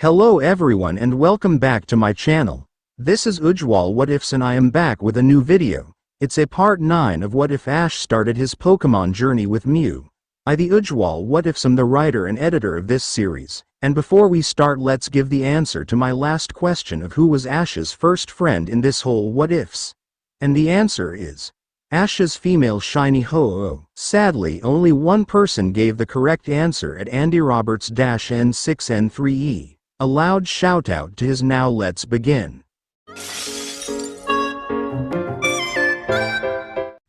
Hello everyone and welcome back to my channel. This is Ujjwal Whatifs and I am back with a new video. It's a part 9 of what if Ash started his Pokemon journey with Mew. I the Ujjwal Whatifs am the writer and editor of this series, and before we start let's give the answer to my last question of who was Ash's first friend in this whole what ifs. And the answer is Ash's female shiny Ho-Oh. Sadly only one person gave the correct answer at Andy Roberts-N6N3E. A loud shout-out to his. Now let's begin.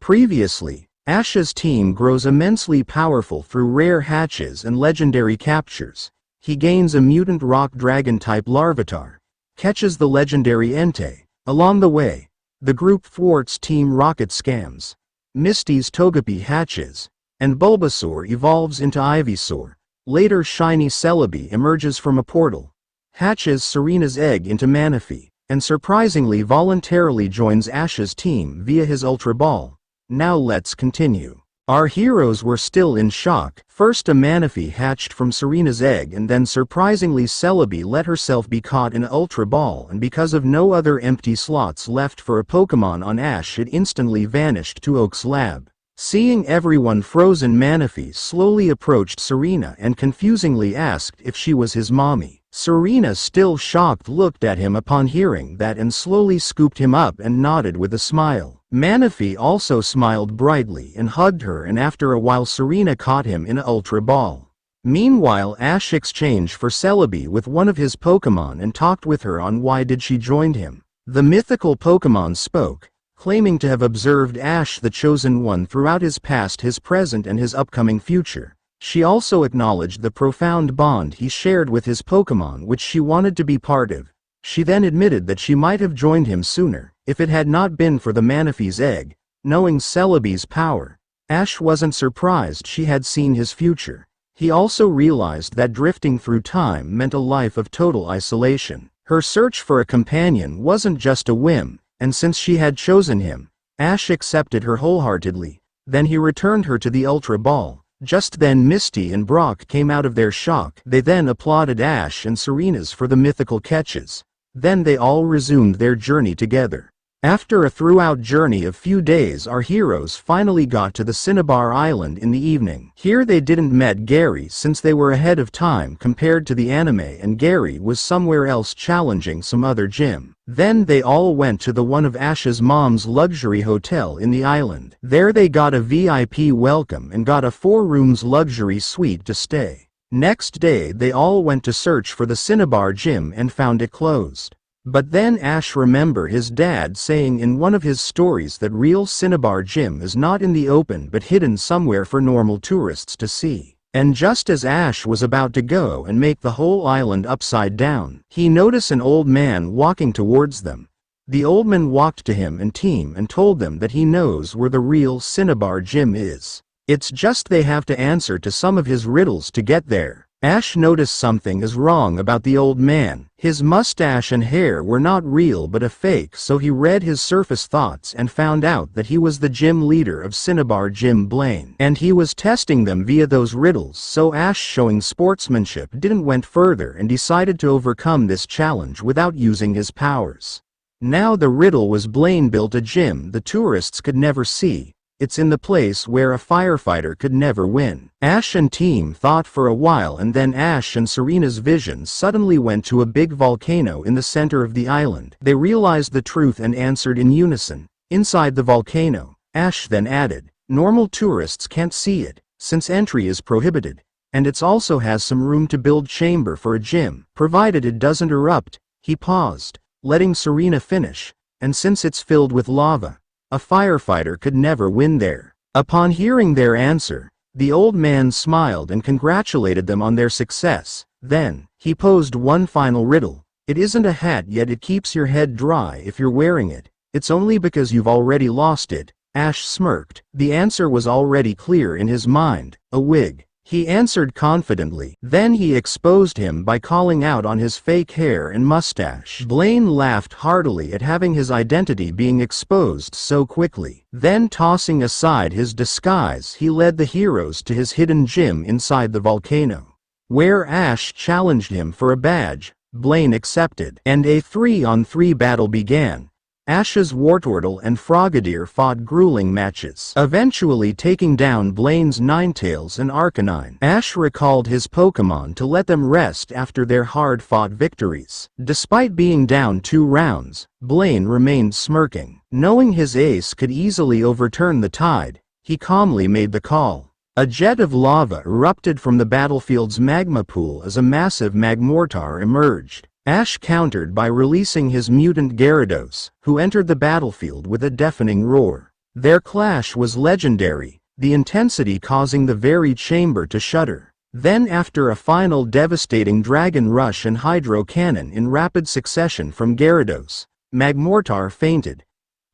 Previously, Ash's team grows immensely powerful through rare hatches and legendary captures. He gains a mutant rock dragon-type Larvitar, catches the legendary Entei. Along the way, the group thwarts Team Rocket scams. Misty's Togepi hatches, and Bulbasaur evolves into Ivysaur. Later shiny Celebi emerges from a portal, hatches Serena's egg into Manaphy, and surprisingly voluntarily joins Ash's team via his Ultra Ball. Now let's continue. Our heroes were still in shock. First a Manaphy hatched from Serena's egg and then surprisingly Celebi let herself be caught in an Ultra Ball, and because of no other empty slots left for a Pokemon on Ash it instantly vanished to Oak's lab. Seeing everyone frozen, Manaphy slowly approached Serena and confusingly asked if she was his mommy. Serena, still shocked, looked at him upon hearing that and slowly scooped him up and nodded with a smile. Manaphy also smiled brightly and hugged her, and after a while Serena caught him in an Ultra Ball. Meanwhile Ash exchanged for Celebi with one of his Pokemon and talked with her on why did she join him. The mythical Pokemon spoke, claiming to have observed Ash the Chosen One throughout his past, his present and his upcoming future. She also acknowledged the profound bond he shared with his Pokemon, which she wanted to be part of. She then admitted that she might have joined him sooner, if it had not been for the Manaphy's egg. Knowing Celebi's power, Ash wasn't surprised she had seen his future. He also realized that drifting through time meant a life of total isolation. Her search for a companion wasn't just a whim, and since she had chosen him, Ash accepted her wholeheartedly. Then he returned her to the Ultra Ball. Just then Misty and Brock came out of their shock. They then applauded Ash and Serena's for the mythical catches. Then they all resumed their journey together. After a throughout journey of few days, our heroes finally got to the Cinnabar Island in the evening. Here they didn't met Gary since they were ahead of time compared to the anime, and Gary was somewhere else challenging some other gym. Then they all went to the one of Ash's mom's luxury hotel in the island. There they got a VIP welcome and got a 4 rooms luxury suite to stay. Next day they all went to search for the Cinnabar gym and found it closed. But then Ash remembered his dad saying in one of his stories that real Cinnabar gym is not in the open but hidden somewhere for normal tourists to see. And just as Ash was about to go and make the whole island upside down, he noticed an old man walking towards them. The old man walked to him and team and told them that he knows where the real Cinnabar gym is. It's just they have to answer to some of his riddles to get there. Ash noticed something is wrong about the old man. His mustache and hair were not real but a fake, so he read his surface thoughts and found out that he was the gym leader of Cinnabar Gym, Blaine, and he was testing them via those riddles. So Ash, showing sportsmanship, didn't went further and decided to overcome this challenge without using his powers. Now the riddle was Blaine built a gym the tourists could never see. It's in the place where a firefighter could never win. Ash and team thought for a while, and then Ash and Serena's vision suddenly went to a big volcano in the center of the island. They realized the truth and answered in unison, inside the volcano. Ash then added, normal tourists can't see it, since entry is prohibited, and it also has some room to build chamber for a gym, provided it doesn't erupt. He paused, letting Serena finish, and since it's filled with lava, a firefighter could never win there. Upon hearing their answer, the old man smiled and congratulated them on their success. Then, he posed one final riddle. It isn't a hat, yet it keeps your head dry if you're wearing it. It's only because you've already lost it. Ash smirked. The answer was already clear in his mind. A wig. He answered confidently. Then he exposed him by calling out on his fake hair and mustache. Blaine laughed heartily at having his identity being exposed so quickly. Then, tossing aside his disguise, he led the heroes to his hidden gym inside the volcano, where Ash challenged him for a badge. Blaine accepted, and a 3-on-3 battle began. Ash's Wartortle and Frogadier fought grueling matches, eventually taking down Blaine's Ninetales and Arcanine. Ash recalled his Pokémon to let them rest after their hard-fought victories. Despite being down 2 rounds, Blaine remained smirking. Knowing his ace could easily overturn the tide, he calmly made the call. A jet of lava erupted from the battlefield's magma pool as a massive Magmortar emerged. Ash countered by releasing his mutant Gyarados, who entered the battlefield with a deafening roar. Their clash was legendary, the intensity causing the very chamber to shudder. Then after a final devastating Dragon Rush and Hydro Cannon in rapid succession from Gyarados, Magmortar fainted.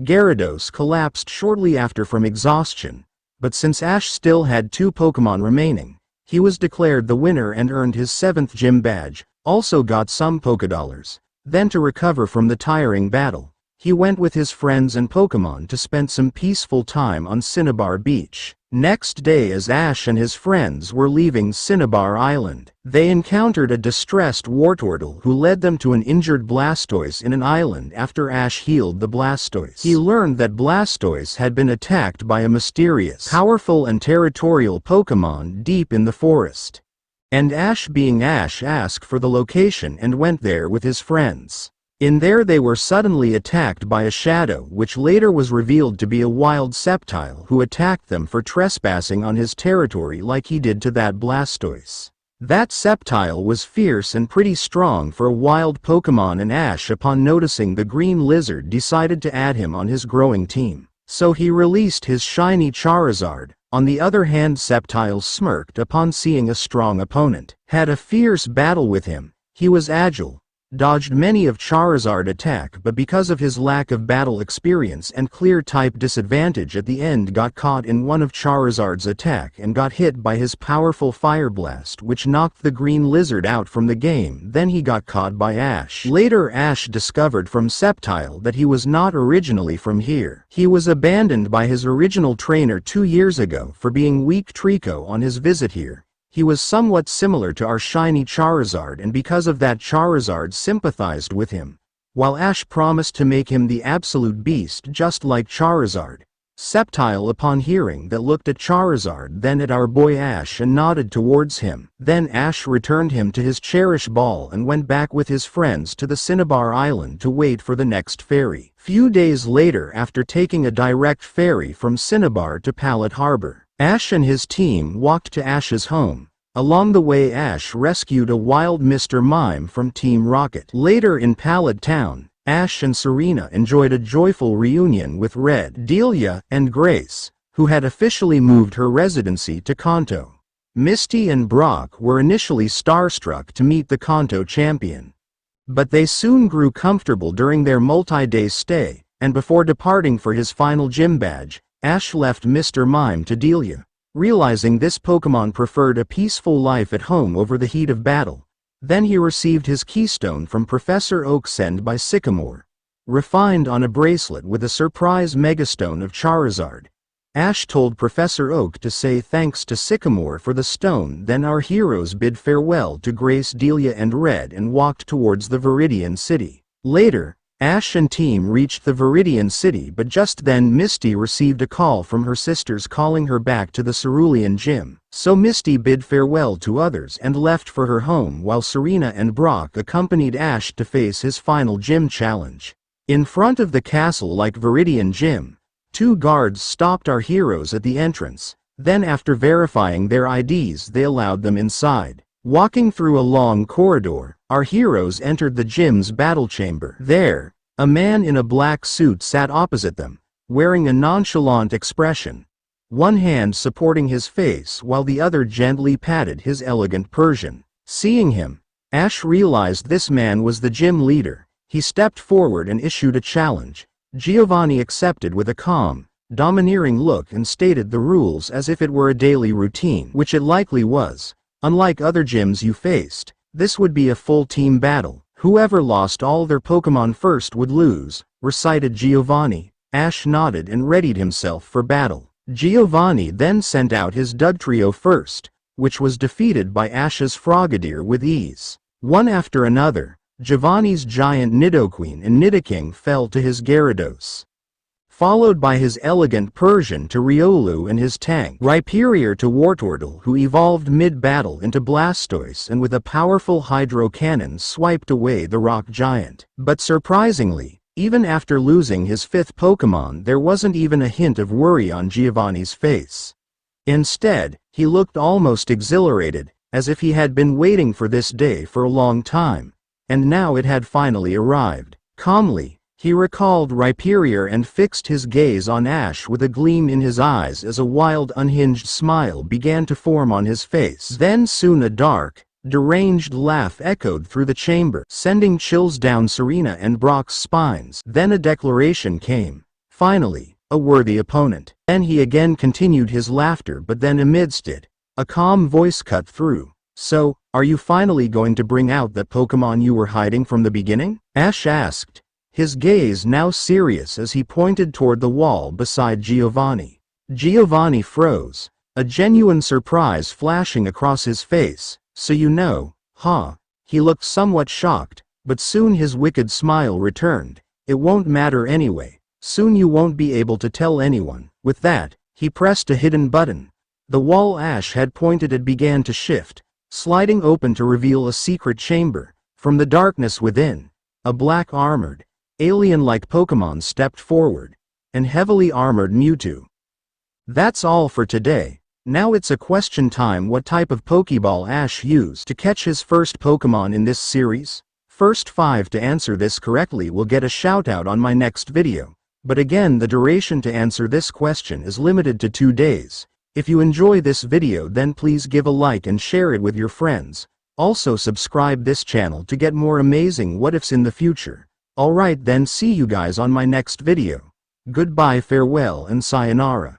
Gyarados collapsed shortly after from exhaustion, but since Ash still had 2 Pokémon remaining, he was declared the winner and earned his 7th gym badge. Also got some Pokédollars. Then to recover from the tiring battle, he went with his friends and Pokémon to spend some peaceful time on Cinnabar Beach. Next day, as Ash and his friends were leaving Cinnabar Island, they encountered a distressed Wartortle who led them to an injured Blastoise in an island after Ash healed the Blastoise. He learned that Blastoise had been attacked by a mysterious, powerful and territorial Pokémon deep in the forest. And Ash, being Ash, asked for the location and went there with his friends. In there they were suddenly attacked by a shadow which later was revealed to be a wild Sceptile who attacked them for trespassing on his territory like he did to that Blastoise. That Sceptile was fierce and pretty strong for a wild Pokémon, and Ash, upon noticing the green lizard, decided to add him on his growing team. So he released his shiny Charizard. On the other hand, Sceptile smirked upon seeing a strong opponent. Had a fierce battle with him. He was agile, dodged many of Charizard's attack, but because of his lack of battle experience and clear type disadvantage at the end got caught in one of Charizard's attack and got hit by his powerful Fire Blast, which knocked the green lizard out from the game. Then he got caught by Ash. Later Ash discovered from Sceptile that he was not originally from here. He was abandoned by his original trainer 2 years ago for being weak Trico on his visit here. He was somewhat similar to our shiny Charizard, and because of that Charizard sympathized with him, while Ash promised to make him the absolute beast just like Charizard. Sceptile, upon hearing that, looked at Charizard, then at our boy Ash, and nodded towards him. Then Ash returned him to his Cherish Ball and went back with his friends to the Cinnabar Island to wait for the next ferry. Few days later, after taking a direct ferry from Cinnabar to Pallet Harbor, Ash and his team walked to Ash's home. Along the way, Ash rescued a wild Mr. Mime from Team Rocket. Later in Pallet Town, Ash and Serena enjoyed a joyful reunion with Red, Delia, and Grace, who had officially moved her residency to Kanto. Misty and Brock were initially starstruck to meet the Kanto champion, but they soon grew comfortable during their multi-day stay, and before departing for his final gym badge, Ash left Mr. Mime to Delia. Realizing this Pokémon preferred a peaceful life at home over the heat of battle. Then he received his keystone from Professor Oak, sent by Sycamore, refined on a bracelet with a surprise megastone of Charizard. Ash told Professor Oak to say thanks to Sycamore for the stone. Then our heroes bid farewell to Grace, Delia, and Red and walked towards the Viridian City. Later, Ash and team reached the Viridian City, but just then Misty received a call from her sisters calling her back to the Cerulean Gym. So Misty bid farewell to others and left for her home, while Serena and Brock accompanied Ash to face his final gym challenge. In front of the castle-like Viridian Gym, 2 guards stopped our heroes at the entrance. Then after verifying their IDs, they allowed them inside. Walking through a long corridor, our heroes entered the gym's battle chamber. There, a man in a black suit sat opposite them, wearing a nonchalant expression, one hand supporting his face while the other gently patted his elegant Persian. Seeing him, Ash realized this man was the gym leader. He stepped forward and issued a challenge. Giovanni accepted with a calm, domineering look and stated the rules as if it were a daily routine, which it likely was. Unlike other gyms you faced, this would be a full team battle. Whoever lost all their Pokémon first would lose, recited Giovanni. Ash nodded and readied himself for battle. Giovanni then sent out his Dugtrio first, which was defeated by Ash's Frogadier with ease. One after another, Giovanni's giant Nidoqueen and Nidoking fell to his Gyarados, followed by his elegant Persian to Riolu and his tank Rhyperior to Wartortle, who evolved mid-battle into Blastoise and with a powerful hydro cannon swiped away the rock giant. But surprisingly, even after losing his fifth Pokémon, there wasn't even a hint of worry on Giovanni's face. Instead, he looked almost exhilarated, as if he had been waiting for this day for a long time. And now it had finally arrived. Calmly, he recalled Rhyperior and fixed his gaze on Ash with a gleam in his eyes as a wild, unhinged smile began to form on his face. Then soon a dark, deranged laugh echoed through the chamber, sending chills down Serena and Brock's spines. Then a declaration came. Finally, a worthy opponent. Then he again continued his laughter, but then amidst it, a calm voice cut through. So, are you finally going to bring out that Pokémon you were hiding from the beginning? Ash asked, his gaze now serious as he pointed toward the wall beside Giovanni. Giovanni froze, a genuine surprise flashing across his face. So you know, huh? He looked somewhat shocked, but soon his wicked smile returned. It won't matter anyway. Soon you won't be able to tell anyone. With that, he pressed a hidden button. The wall Ash had pointed at began to shift, sliding open to reveal a secret chamber. From the darkness within, a black armored, alien-like Pokémon stepped forward, an heavily armored Mewtwo. That's all for today. Now it's a question time. What type of Pokeball Ash used to catch his first Pokémon in this series? First 5 to answer this correctly will get a shoutout on my next video. But again, the duration to answer this question is limited to 2 days. If you enjoy this video, then please give a like and share it with your friends. Also subscribe this channel to get more amazing what ifs in the future. Alright then, see you guys on my next video. Goodbye, farewell and sayonara.